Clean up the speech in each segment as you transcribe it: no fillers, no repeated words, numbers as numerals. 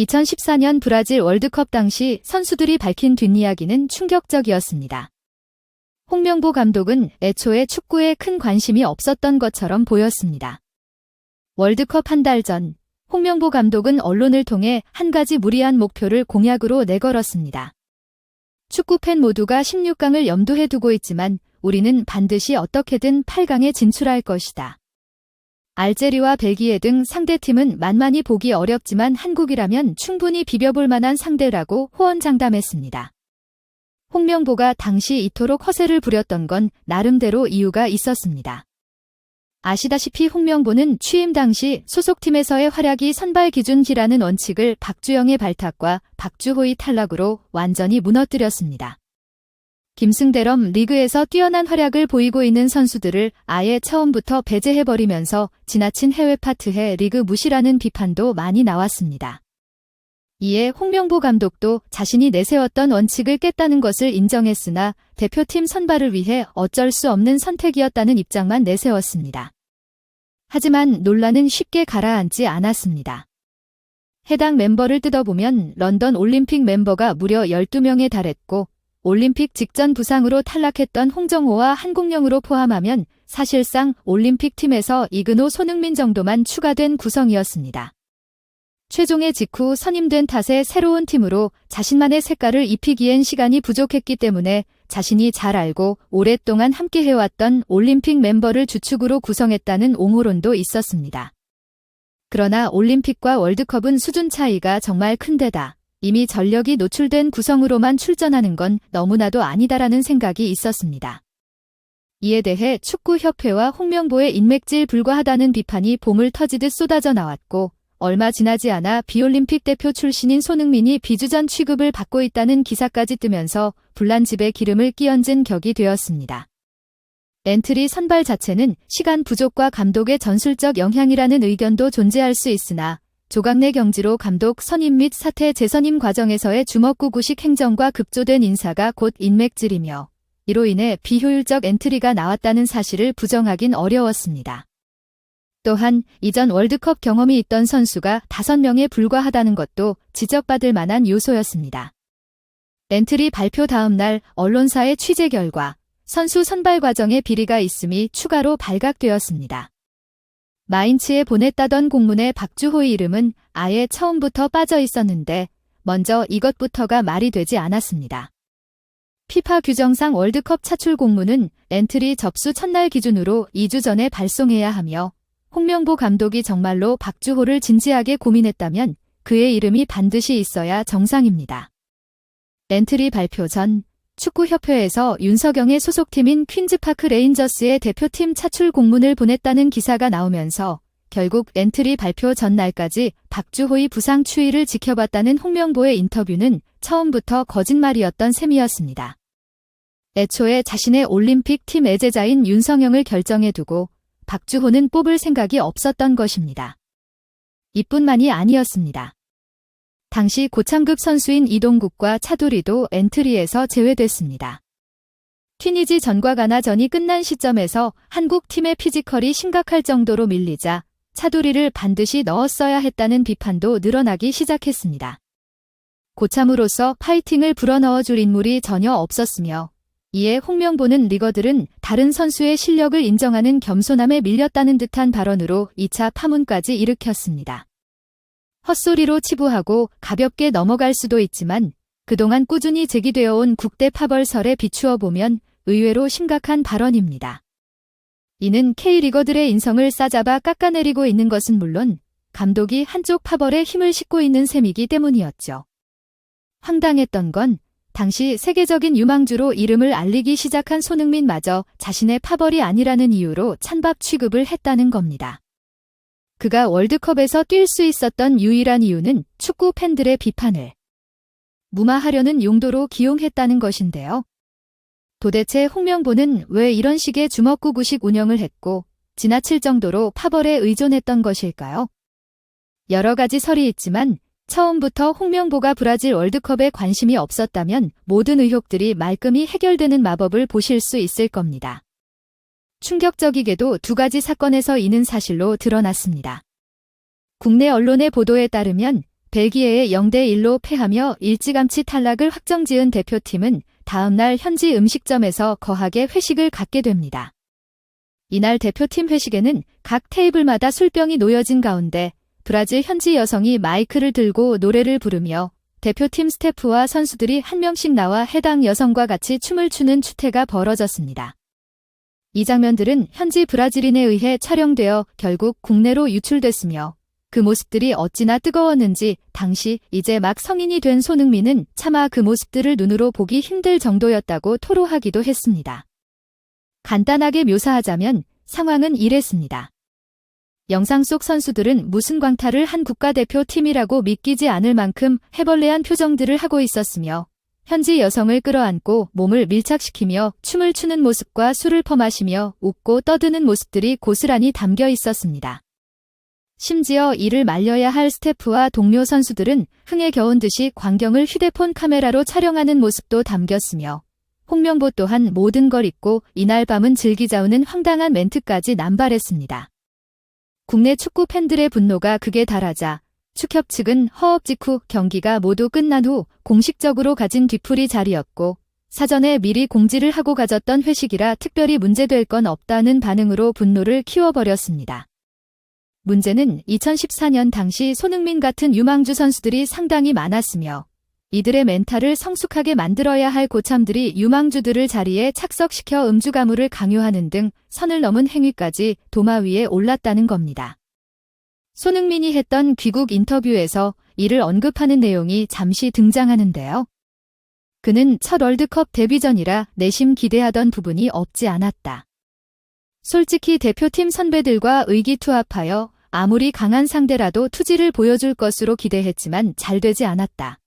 2014년 브라질 월드컵 당시 선수들이 밝힌 뒷이야기는 충격적이었습니다. 홍명보 감독은 애초에 축구에 큰 관심이 없었던 것처럼 보였습니다. 월드컵 한 달 전, 홍명보 감독은 언론을 통해 한 가지 무리한 목표를 공약으로 내걸었습니다. 축구팬 모두가 16강을 염두에 두고 있지만 우리는 반드시 어떻게든 8강에 진출할 것이다. 알제리와 벨기에 등 상대팀은 만만히 보기 어렵지만 한국이라면 충분히 비벼볼 만한 상대라고 호언장담했습니다. 홍명보가 당시 이토록 허세를 부렸던 건 나름대로 이유가 있었습니다. 아시다시피 홍명보는 취임 당시 소속팀에서의 활약이 선발 기준이라는 원칙을 박주영의 발탁과 박주호의 탈락으로 완전히 무너뜨렸습니다. 김승대럼 리그에서 뛰어난 활약을 보이고 있는 선수들을 아예 처음부터 배제해버리면서 지나친 해외 파트해 리그 무시라는 비판도 많이 나왔습니다. 이에 홍명보 감독도 자신이 내세웠던 원칙을 깼다는 것을 인정했으나 대표팀 선발을 위해 어쩔 수 없는 선택이었다는 입장만 내세웠습니다. 하지만 논란은 쉽게 가라앉지 않았습니다. 해당 멤버를 뜯어보면 런던 올림픽 멤버가 무려 12명에 달했고 올림픽 직전 부상으로 탈락했던 홍정호와 한국영으로 포함하면 사실상 올림픽 팀에서 이근호, 손흥민 정도만 추가된 구성이었습니다. 최종의 직후 선임된 탓에 새로운 팀으로 자신만의 색깔을 입히기엔 시간이 부족했기 때문에 자신이 잘 알고 오랫동안 함께해왔던 올림픽 멤버를 주축으로 구성했다는 옹호론도 있었습니다. 그러나 올림픽과 월드컵은 수준 차이가 정말 큰 데다 이미 전력이 노출된 구성으로만 출전하는 건 너무나도 아니다라는 생각이 있었습니다. 이에 대해 축구협회와 홍명보의 인맥질 불과하다는 비판이 봄을 터지듯 쏟아져 나왔고 얼마 지나지 않아 비올림픽 대표 출신인 손흥민이 비주전 취급을 받고 있다는 기사까지 뜨면서 불난집에 기름을 끼얹은 격이 되었습니다. 엔트리 선발 자체는 시간 부족과 감독의 전술적 영향이라는 의견도 존재할 수 있으나 조각내 경지로 감독 선임 및 사퇴 재선임 과정에서의 주먹구구식 행정과 급조된 인사가 곧 인맥질이며 이로 인해 비효율적 엔트리가 나왔다는 사실을 부정하긴 어려웠습니다. 또한 이전 월드컵 경험이 있던 선수가 5명에 불과하다는 것도 지적받을 만한 요소였습니다. 엔트리 발표 다음 날 언론사의 취재 결과 선수 선발 과정에 비리가 있음이 추가로 발각되었습니다. 마인츠에 보냈다던 공문에 박주호의 이름은 아예 처음부터 빠져 있었는데 먼저 이것부터가 말이 되지 않았습니다. 피파 규정상 월드컵 차출 공문은 엔트리 접수 첫날 기준으로 2주 전에 발송해야 하며 홍명보 감독이 정말로 박주호를 진지하게 고민했다면 그의 이름이 반드시 있어야 정상입니다. 엔트리 발표 전 축구협회에서 윤석영의 소속팀인 퀸즈파크 레인저스의 대표팀 차출 공문을 보냈다는 기사가 나오면서 결국 엔트리 발표 전날까지 박주호의 부상 추이를 지켜봤다는 홍명보의 인터뷰는 처음부터 거짓말이었던 셈이었습니다. 애초에 자신의 올림픽 팀 애제자인 윤석영을 결정해 두고 박주호는 뽑을 생각이 없었던 것입니다. 이뿐만이 아니었습니다. 당시 고참급 선수인 이동국과 차두리도 엔트리에서 제외됐습니다. 튀니지 전과 가나전이 끝난 시점에서 한국 팀의 피지컬이 심각할 정도로 밀리자 차두리를 반드시 넣었어야 했다는 비판도 늘어나기 시작했습니다. 고참으로서 파이팅을 불어넣어줄 인물이 전혀 없었으며 이에 홍명보는 리거들은 다른 선수의 실력을 인정하는 겸손함에 밀렸다는 듯한 발언으로 2차 파문까지 일으켰습니다. 헛소리로 치부하고 가볍게 넘어갈 수도 있지만 그동안 꾸준히 제기되어 온 국대 파벌설에 비추어 보면 의외로 심각한 발언입니다. 이는 K리거들의 인성을 싸잡아 깎아내리고 있는 것은 물론 감독이 한쪽 파벌에 힘을 싣고 있는 셈이기 때문이었죠. 황당했던 건 당시 세계적인 유망주로 이름을 알리기 시작한 손흥민마저 자신의 파벌이 아니라는 이유로 찬밥 취급을 했다는 겁니다. 그가 월드컵에서 뛸 수 있었던 유일한 이유는 축구 팬들의 비판을 무마하려는 용도로 기용했다는 것인데요. 도대체 홍명보는 왜 이런 식의 주먹구구식 운영을 했고 지나칠 정도로 파벌에 의존했던 것일까요? 여러 가지 설이 있지만 처음부터 홍명보가 브라질 월드컵에 관심이 없었다면 모든 의혹들이 말끔히 해결되는 마법을 보실 수 있을 겁니다. 충격적이게도 2가지 사건에서 이는 사실로 드러났습니다. 국내 언론의 보도에 따르면 벨기에에 0대1로 패하며 일찌감치 탈락을 확정지은 대표팀은 다음날 현지 음식점에서 거하게 회식을 갖게 됩니다. 이날 대표팀 회식에는 각 테이블마다 술병이 놓여진 가운데 브라질 현지 여성이 마이크를 들고 노래를 부르며 대표팀 스태프와 선수들이 한 명씩 나와 해당 여성과 같이 춤을 추는 추태가 벌어졌습니다. 이 장면들은 현지 브라질인에 의해 촬영되어 결국 국내로 유출됐으며 그 모습들이 어찌나 뜨거웠는지 당시 이제 막 성인이 된 손흥민은 차마 그 모습들을 눈으로 보기 힘들 정도였다고 토로하기도 했습니다. 간단하게 묘사하자면 상황은 이랬습니다. 영상 속 선수들은 무슨 광탈을 한 국가대표팀이라고 믿기지 않을 만큼 해벌레한 표정들을 하고 있었으며 현지 여성을 끌어안고 몸을 밀착시키며 춤을 추는 모습과 술을 퍼마시며 웃고 떠드는 모습들이 고스란히 담겨 있었습니다. 심지어 이를 말려야 할 스태프와 동료 선수들은 흥에 겨운 듯이 광경을 휴대폰 카메라로 촬영하는 모습도 담겼으며 홍명보 또한 모든 걸 잊고 이날 밤은 즐기자우는 황당한 멘트까지 남발했습니다. 국내 축구 팬들의 분노가 극에 달하자 축협 측은 허업 직후 경기가 모두 끝난 후 공식적으로 가진 뒤풀이 자리였고 사전에 미리 공지를 하고 가졌던 회식이라 특별히 문제될 건 없다는 반응으로 분노를 키워버렸습니다. 문제는 2014년 당시 손흥민 같은 유망주 선수들이 상당히 많았으며 이들의 멘탈을 성숙하게 만들어야 할 고참들이 유망주들을 자리에 착석시켜 음주 가무를 강요하는 등 선을 넘은 행위까지 도마 위에 올랐다는 겁니다. 손흥민이 했던 귀국 인터뷰에서 이를 언급하는 내용이 잠시 등장하는데요. 그는 첫 월드컵 데뷔전이라 내심 기대하던 부분이 없지 않았다. 솔직히 대표팀 선배들과 의기투합하여 아무리 강한 상대라도 투지를 보여줄 것으로 기대했지만 잘 되지 않았다.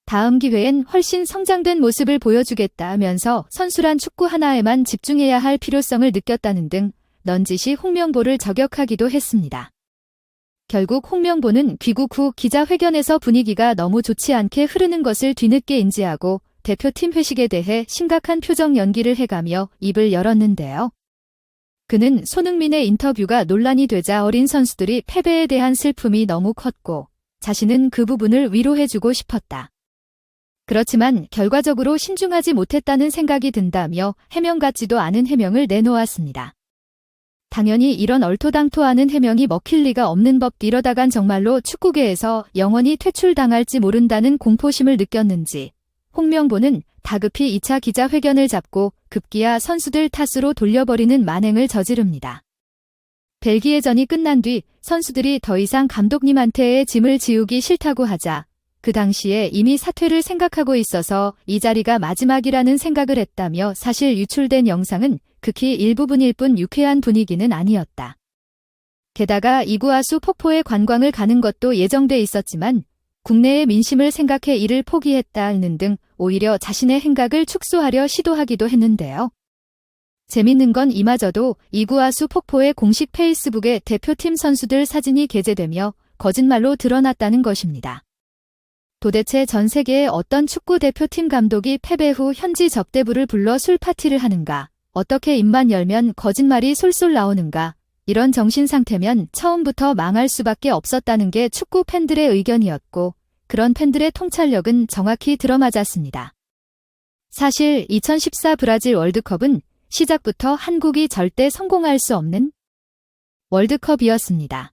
다음 기회엔 훨씬 성장된 모습을 보여주겠다면서 선수란 축구 하나에만 집중해야 할 필요성을 느꼈다는 등 넌지시 홍명보를 저격하기도 했습니다. 결국 홍명보는 귀국 후 기자회견에서 분위기가 너무 좋지 않게 흐르는 것을 뒤늦게 인지하고 대표팀 회식에 대해 심각한 표정 연기를 해가며 입을 열었는데요. 그는 손흥민의 인터뷰가 논란이 되자 어린 선수들이 패배에 대한 슬픔이 너무 컸고 자신은 그 부분을 위로해주고 싶었다. 그렇지만 결과적으로 신중하지 못했다는 생각이 든다며 해명 같지도 않은 해명을 내놓았습니다. 당연히 이런 얼토당토하는 해명이 먹힐 리가 없는 법 이러다간 정말로 축구계에서 영원히 퇴출당할지 모른다는 공포심을 느꼈는지 홍명보는 다급히 2차 기자회견을 잡고 급기야 선수들 탓으로 돌려버리는 만행을 저지릅니다. 벨기에전이 끝난 뒤 선수들이 더 이상 감독님한테의 짐을 지우기 싫다고 하자 그 당시에 이미 사퇴를 생각하고 있어서 이 자리가 마지막이라는 생각을 했다며 사실 유출된 영상은 극히 일부분일 뿐 유쾌한 분위기는 아니었다. 게다가 이구아수 폭포에 관광을 가는 것도 예정돼 있었지만 국내의 민심을 생각해 이를 포기했다는 등 오히려 자신의 행각을 축소하려 시도하기도 했는데요. 재밌는 건 이마저도 이구아수 폭포의 공식 페이스북에 대표팀 선수들 사진이 게재되며 거짓말로 드러났다는 것입니다. 도대체 전 세계의 어떤 축구 대표팀 감독이 패배 후 현지 접대부를 불러 술 파티를 하는가? 어떻게 입만 열면 거짓말이 솔솔 나오는가? 이런 정신 상태면 처음부터 망할 수밖에 없었다는 게 축구 팬들의 의견이었고 그런 팬들의 통찰력은 정확히 들어맞았습니다. 사실 2014 브라질 월드컵은 시작부터 한국이 절대 성공할 수 없는 월드컵이었습니다.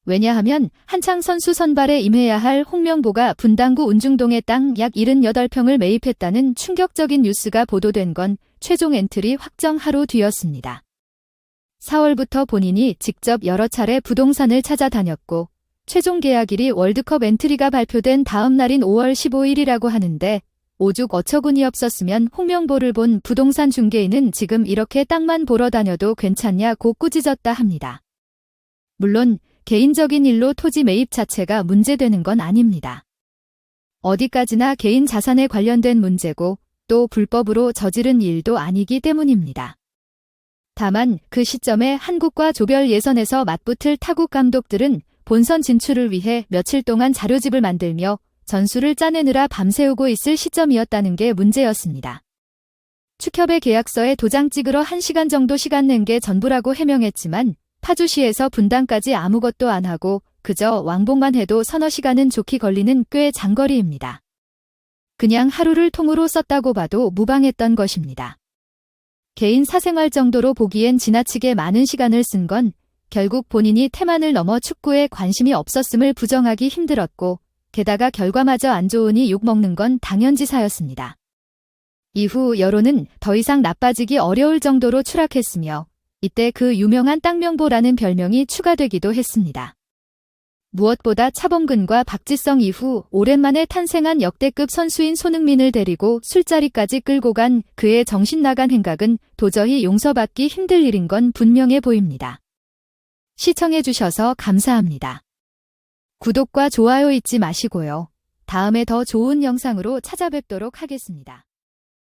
왜냐하면 한창 선수 선발에 임해야 할 홍명보가 분당구 운중동의 땅 약 78평을 매입했다는 충격적인 뉴스가 보도된 건 최종 엔트리 확정 하루 뒤였습니다. 4월부터 본인이 직접 여러 차례 부동산을 찾아다녔고 최종 계약일이 월드컵 엔트리가 발표된 다음 날인 5월 15일이라고 하는데 오죽 어처구니 없었으면 홍명보를 본 부동산 중개인은 지금 이렇게 땅만 보러 다녀도 괜찮냐고 꾸짖었다 합니다. 물론 개인적인 일로 토지 매입 자체가 문제되는 건 아닙니다. 어디까지나 개인 자산에 관련된 문제고 또 불법으로 저지른 일도 아니기 때문입니다. 다만 그 시점에 한국과 조별 예선에서 맞붙을 타국 감독들은 본선 진출을 위해 며칠 동안 자료집을 만들며 전술을 짜내느라 밤새우고 있을 시점이었다는 게 문제였습니다. 축협의 계약서에 도장 찍으러 1시간 정도 시간 낸 게 전부라고 해명했지만 파주시에서 분당까지 아무것도 안 하고 그저 왕복만 해도 서너 시간은 좋게 걸리는 꽤 장거리입니다. 그냥 하루를 통으로 썼다고 봐도 무방했던 것입니다. 개인 사생활 정도로 보기엔 지나치게 많은 시간을 쓴 건 결국 본인이 태만을 넘어 축구에 관심이 없었음을 부정하기 힘들었고 게다가 결과마저 안 좋으니 욕먹는 건 당연지사였습니다. 이후 여론은 더 이상 나빠지기 어려울 정도로 추락했으며 이때 그 유명한 땅명보라는 별명이 추가되기도 했습니다. 무엇보다 차범근과 박지성 이후 오랜만에 탄생한 역대급 선수인 손흥민을 데리고 술자리까지 끌고 간 그의 정신 나간 행각은 도저히 용서받기 힘들 일인 건 분명해 보입니다. 시청해주셔서 감사합니다. 구독과 좋아요 잊지 마시고요. 다음에 더 좋은 영상으로 찾아뵙도록 하겠습니다.